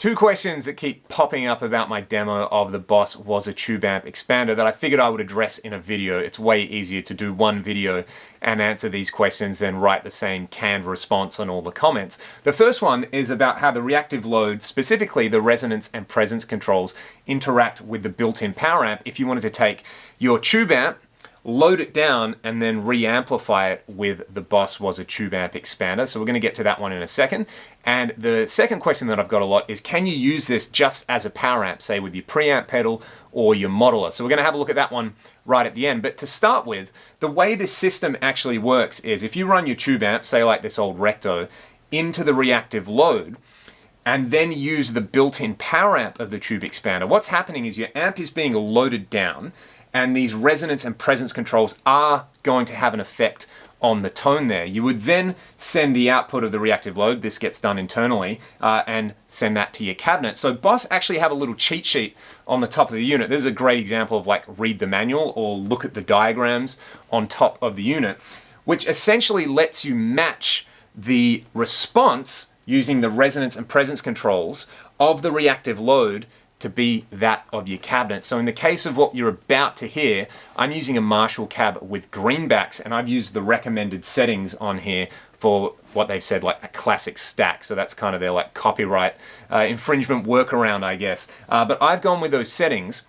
Two questions that keep popping up about my demo of the Boss Waza tube amp expander that I figured I would address in a video. It's way easier to do one video and answer these questions than write the same canned response on all the comments. The first one is about how the reactive load, specifically the resonance and presence controls, interact with the built-in power amp if you wanted to take your tube amp, load it down, and then re-amplify it with the Boss Waza tube amp expander. So we're going to get to that one in a second. And the second question that I've got a lot is, can you use this just as a power amp, say with your preamp pedal or your modeler? So we're going to have a look at that one right at the end. But to start with, the way this system actually works is if you run your tube amp, say like this old Recto, into the reactive load, and then use the built-in power amp of the tube expander, what's happening is your amp is being loaded down, and these resonance and presence controls are going to have an effect on the tone there. You would then send the output of the reactive load, this gets done internally, and send that to your cabinet. So Boss actually have a little cheat sheet on the top of the unit. This is a great example of like read the manual or look at the diagrams on top of the unit, which essentially lets you match the response using the resonance and presence controls of the reactive load to be that of your cabinet. So in the case of what you're about to hear, I'm using a Marshall cab with greenbacks, and I've used the recommended settings on here for what they've said like a classic stack. So that's kind of their like copyright infringement workaround, I guess. But I've gone with those settings,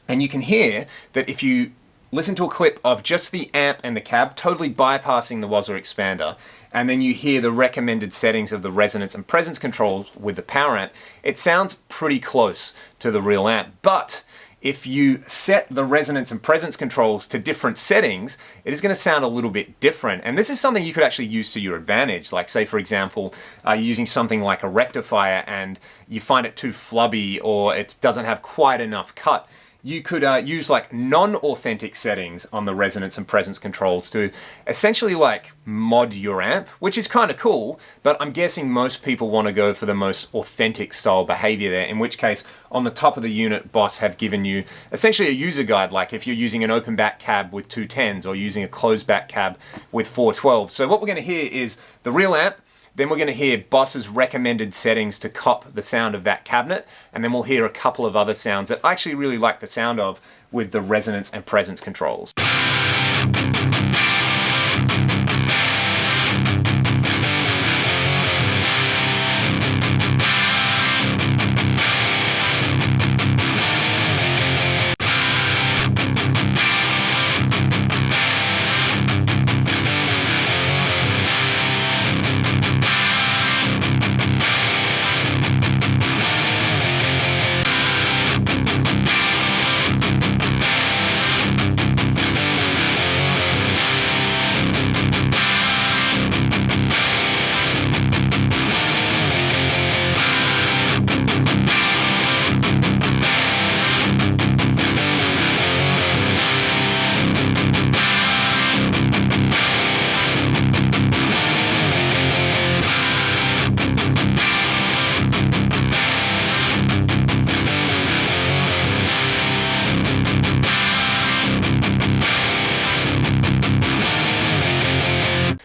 and you can hear that if you listen to a clip of just the amp and the cab, totally bypassing the Waza expander, and then you hear the recommended settings of the resonance and presence controls with the power amp, it sounds pretty close to the real amp. But if you set the resonance and presence controls to different settings, it is going to sound a little bit different. And this is something you could actually use to your advantage. Like say, for example, you're using something like a rectifier and you find it too flubby or it doesn't have quite enough cut. You could use like non-authentic settings on the resonance and presence controls to essentially like mod your amp, which is kind of cool, but I'm guessing most people want to go for the most authentic style behavior there, in which case on the top of the unit, Boss have given you essentially a user guide, like if you're using an open back cab with 210s or using a closed back cab with 412s. So what we're going to hear is the real amp, then we're going to hear Boss's recommended settings to cop the sound of that cabinet, and then we'll hear a couple of other sounds that I actually really like the sound of with the resonance and presence controls.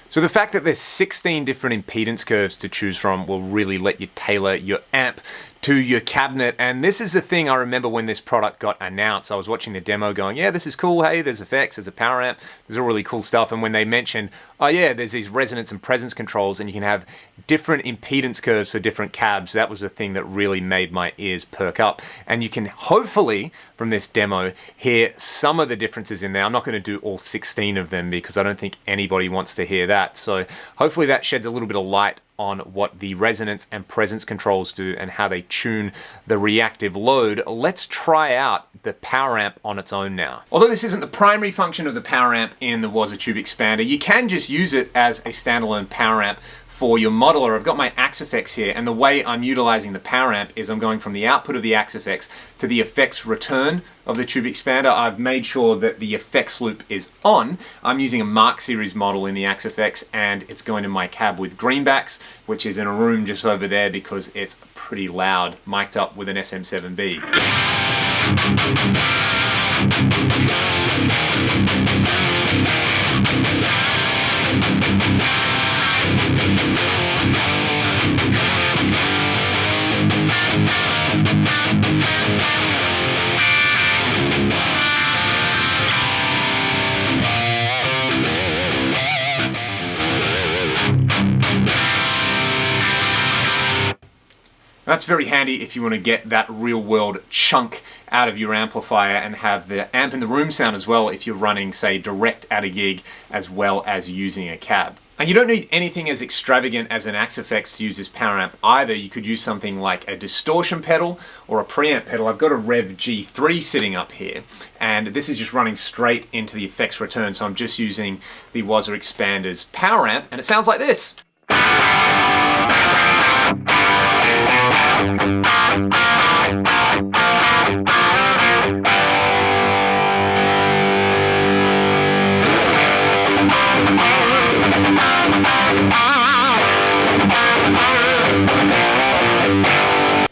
So the fact that there's 16 different impedance curves to choose from will really let you tailor your amp to your cabinet. And this is the thing I remember when this product got announced. I was watching the demo going, yeah, this is cool. Hey, there's effects, there's a power amp, there's all really cool stuff. And when they mentioned, oh yeah, there's these resonance and presence controls and you can have different impedance curves for different cabs, that was the thing that really made my ears perk up. And you can hopefully, from this demo, hear some of the differences in there. I'm not going to do all 16 of them because I don't think anybody wants to hear that. So hopefully that sheds a little bit of light on what the resonance and presence controls do and how they tune the reactive load. Let's try out the power amp on its own now. Although this isn't the primary function of the power amp in the Waza tube expander, you can just use it as a standalone power amp for your modeler. I've got my Axe-Fx here, and the way I'm utilizing the power amp is I'm going from the output of the Axe-Fx to the effects return of the tube expander. I've made sure that the effects loop is on. I'm using a Mark series model in the Axe-Fx, and it's going to my cab with greenbacks, which is in a room just over there because it's pretty loud, mic'd up with an SM7B. That's very handy if you want to get that real world chunk out of your amplifier and have the amp in the room sound as well if you're running, say, direct at a gig as well as using a cab. And you don't need anything as extravagant as an Axe Effects to use this power amp either. You could use something like a distortion pedal or a preamp pedal. I've got a Rev G3 sitting up here, and this is just running straight into the effects return, so I'm just using the Waza Expander's power amp, and it sounds like this.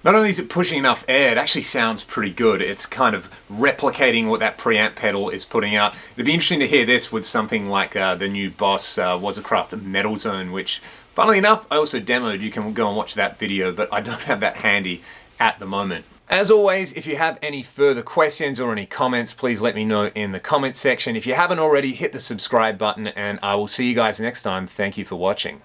Not only is it pushing enough air, it actually sounds pretty good. It's kind of replicating what that preamp pedal is putting out. It'd be interesting to hear this with something like the new Boss Wazacraft Metal Zone, which, funnily enough, I also demoed. You can go and watch that video, but I don't have that handy at the moment. As always, if you have any further questions or any comments, please let me know in the comments section. If you haven't already, hit the subscribe button, and I will see you guys next time. Thank you for watching.